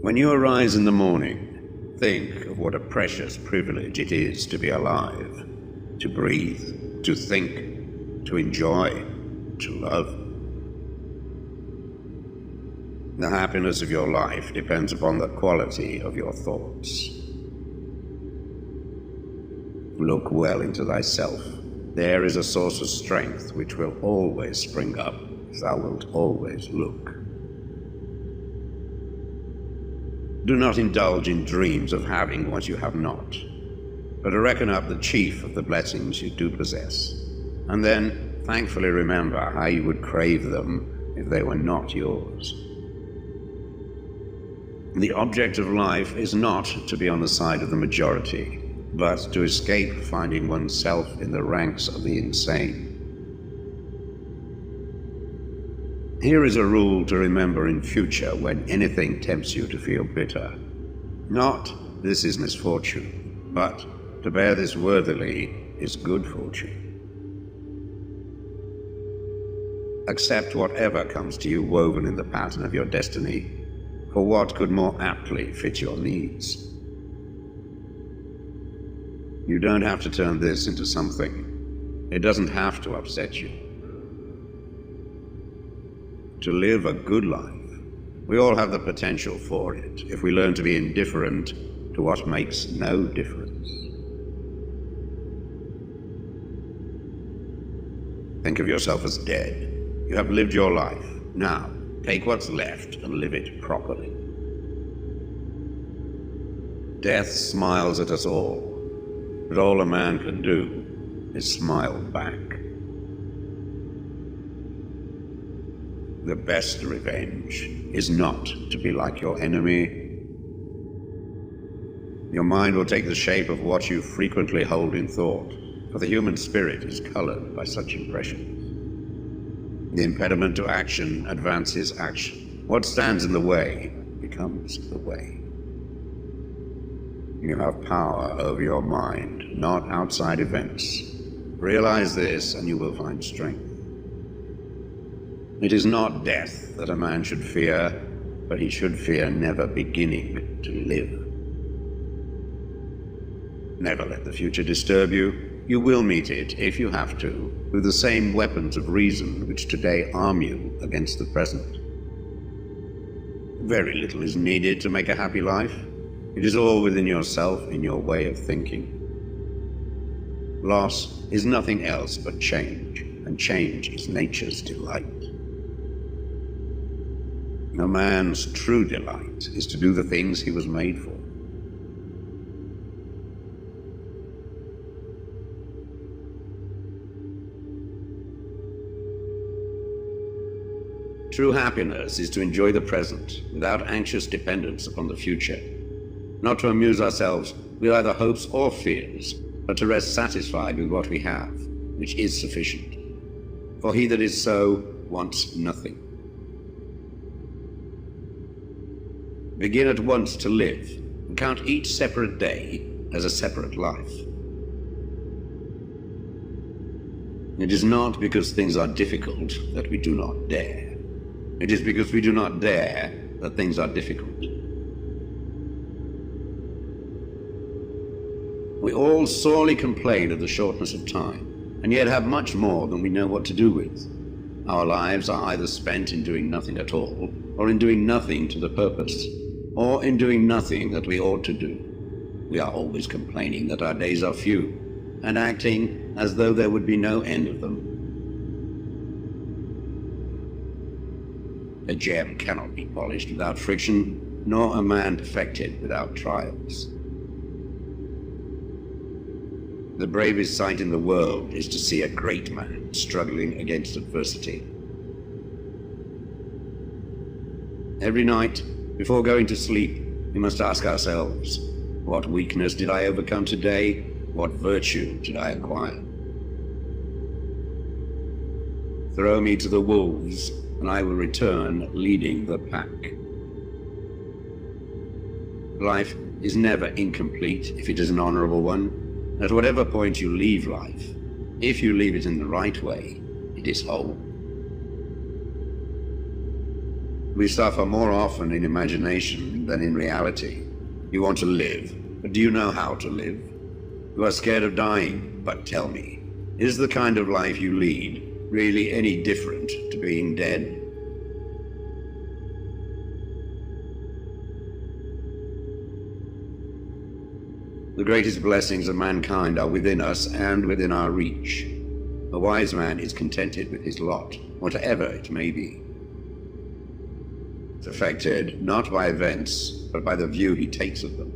When you arise in the morning, think of what a precious privilege it is to be alive, to breathe, to think, to enjoy, to love. The happiness of your life depends upon the quality of your thoughts. Look well into thyself. There is a source of strength which will always spring up if thou wilt always look. Do not indulge in dreams of having what you have not, but reckon up the chief of the blessings you do possess, and then thankfully remember how you would crave them if they were not yours. The object of life is not to be on the side of the majority, but to escape finding oneself in the ranks of the insane. Here is a rule to remember in future when anything tempts you to feel bitter. Not, this is misfortune, but to bear this worthily is good fortune. Accept whatever comes to you woven in the pattern of your destiny, for what could more aptly fit your needs? You don't have to turn this into something. It doesn't have to upset you. To live a good life, we all have the potential for it if we learn to be indifferent to what makes no difference. Think of yourself as dead. You have lived your life. Now, take what's left and live it properly. Death smiles at us all, but all a man can do is smile back. The best revenge is not to be like your enemy. Your mind will take the shape of what you frequently hold in thought, for the human spirit is colored by such impressions. The impediment to action advances action. What stands in the way becomes the way. You have power over your mind, not outside events. Realize this and you will find strength. It is not death that a man should fear, but he should fear never beginning to live. Never let the future disturb you. You will meet it, if you have to, with the same weapons of reason which today arm you against the present. Very little is needed to make a happy life. It is all within yourself in your way of thinking. Loss is nothing else but change, and change is nature's delight. A man's true delight is to do the things he was made for. True happiness is to enjoy the present without anxious dependence upon the future, not to amuse ourselves with either hopes or fears, but to rest satisfied with what we have, which is sufficient. For he that is so wants nothing. Begin at once to live, and count each separate day as a separate life. It is not because things are difficult that we do not dare. It is because we do not dare that things are difficult. We all sorely complain of the shortness of time, and yet have much more than we know what to do with. Our lives are either spent in doing nothing at all, or in doing nothing to the purpose, or in doing nothing that we ought to do. We are always complaining that our days are few, and acting as though there would be no end of them. A gem cannot be polished without friction, nor a man perfected without trials. The bravest sight in the world is to see a great man struggling against adversity. Every night, before going to sleep, we must ask ourselves, what weakness did I overcome today? What virtue did I acquire? Throw me to the wolves, and I will return leading the pack. Life is never incomplete if it is an honorable one. At whatever point you leave life, if you leave it in the right way, it is whole. We suffer more often in imagination than in reality. You want to live, but do you know how to live? You are scared of dying, but tell me, is the kind of life you lead really any different to being dead? The greatest blessings of mankind are within us and within our reach. A wise man is contented with his lot, whatever it may be. It's affected not by events, but by the view he takes of them.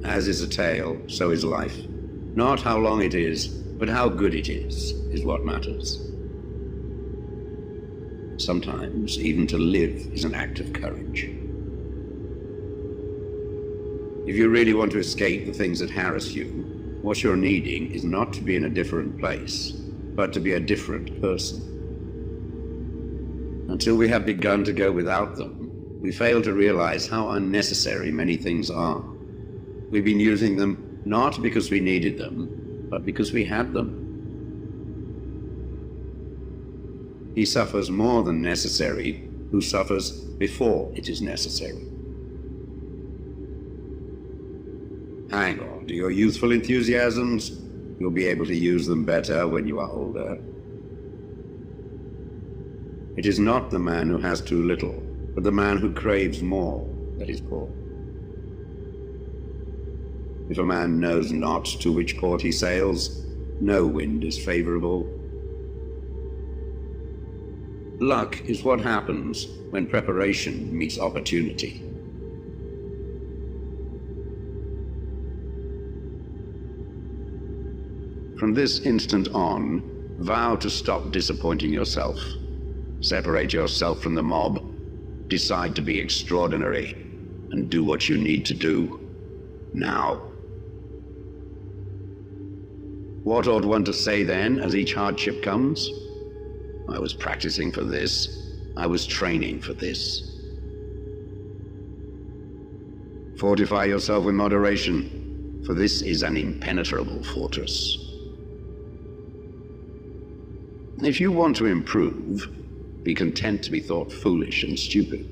As is a tale, so is life. Not how long it is, but how good it is what matters. Sometimes, even to live is an act of courage. If you really want to escape the things that harass you, what you're needing is not to be in a different place, but to be a different person. Until we have begun to go without them, we fail to realize how unnecessary many things are. We've been using them not because we needed them, but because we had them. He suffers more than necessary who suffers before it is necessary. Hang on to your youthful enthusiasms. You'll be able to use them better when you are older. It is not the man who has too little, but the man who craves more that is poor. If a man knows not to which port he sails, no wind is favorable. Luck is what happens when preparation meets opportunity. From this instant on, vow to stop disappointing yourself. Separate yourself from the mob. Decide to be extraordinary, and do what you need to do, now. What ought one to say then, as each hardship comes? I was practicing for this. I was training for this. Fortify yourself with moderation, for this is an impenetrable fortress. If you want to improve, be content to be thought foolish and stupid.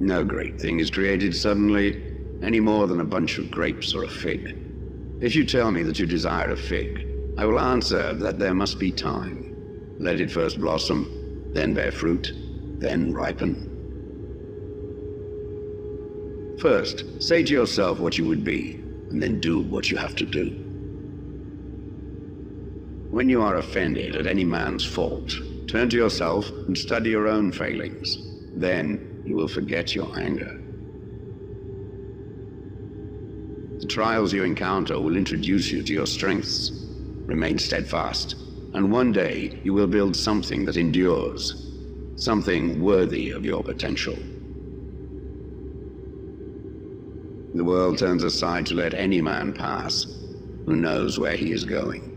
No great thing is created suddenly, any more than a bunch of grapes or a fig. If you tell me that you desire a fig, I will answer that there must be time. Let it first blossom, then bear fruit, then ripen. First, say to yourself what you would be, and then do what you have to do. When you are offended at any man's fault, turn to yourself and study your own failings. Then you will forget your anger. The trials you encounter will introduce you to your strengths. Remain steadfast, and one day you will build something that endures, something worthy of your potential. The world turns aside to let any man pass who knows where he is going.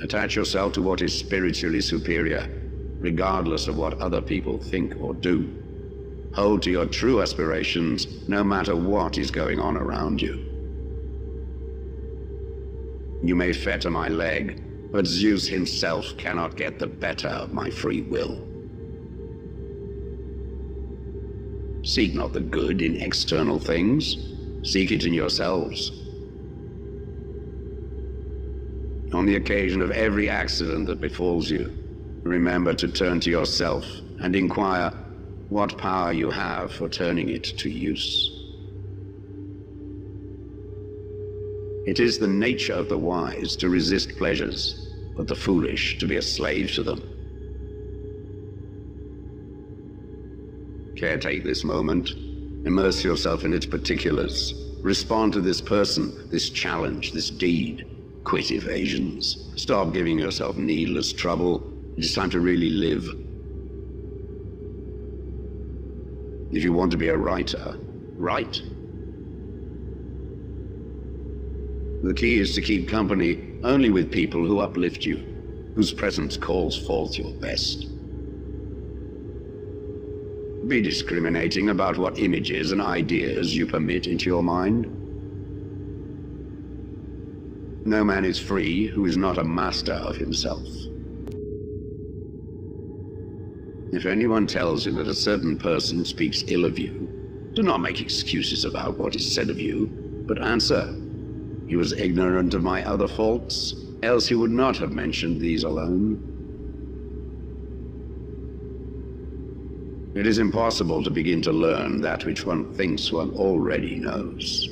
Attach yourself to what is spiritually superior, regardless of what other people think or do. Hold to your true aspirations, no matter what is going on around you. You may fetter my leg, but Zeus himself cannot get the better of my free will. Seek not the good in external things, seek it in yourselves. On the occasion of every accident that befalls you, remember to turn to yourself and inquire what power you have for turning it to use. It is the nature of the wise to resist pleasures, but the foolish to be a slave to them. Caretake this moment. Immerse yourself in its particulars. Respond to this person, this challenge, this deed. Quit evasions. Stop giving yourself needless trouble. It is time to really live. If you want to be a writer, write. The key is to keep company only with people who uplift you, whose presence calls forth your best. Be discriminating about what images and ideas you permit into your mind. No man is free who is not a master of himself. If anyone tells you that a certain person speaks ill of you, do not make excuses about what is said of you, but answer, "He was ignorant of my other faults, else he would not have mentioned these alone." It is impossible to begin to learn that which one thinks one already knows.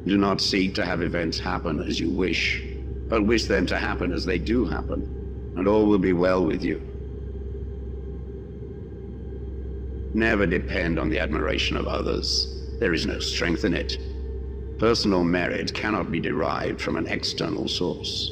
Do not seek to have events happen as you wish, but wish them to happen as they do happen, and all will be well with you. Never depend on the admiration of others. There is no strength in it. Personal merit cannot be derived from an external source.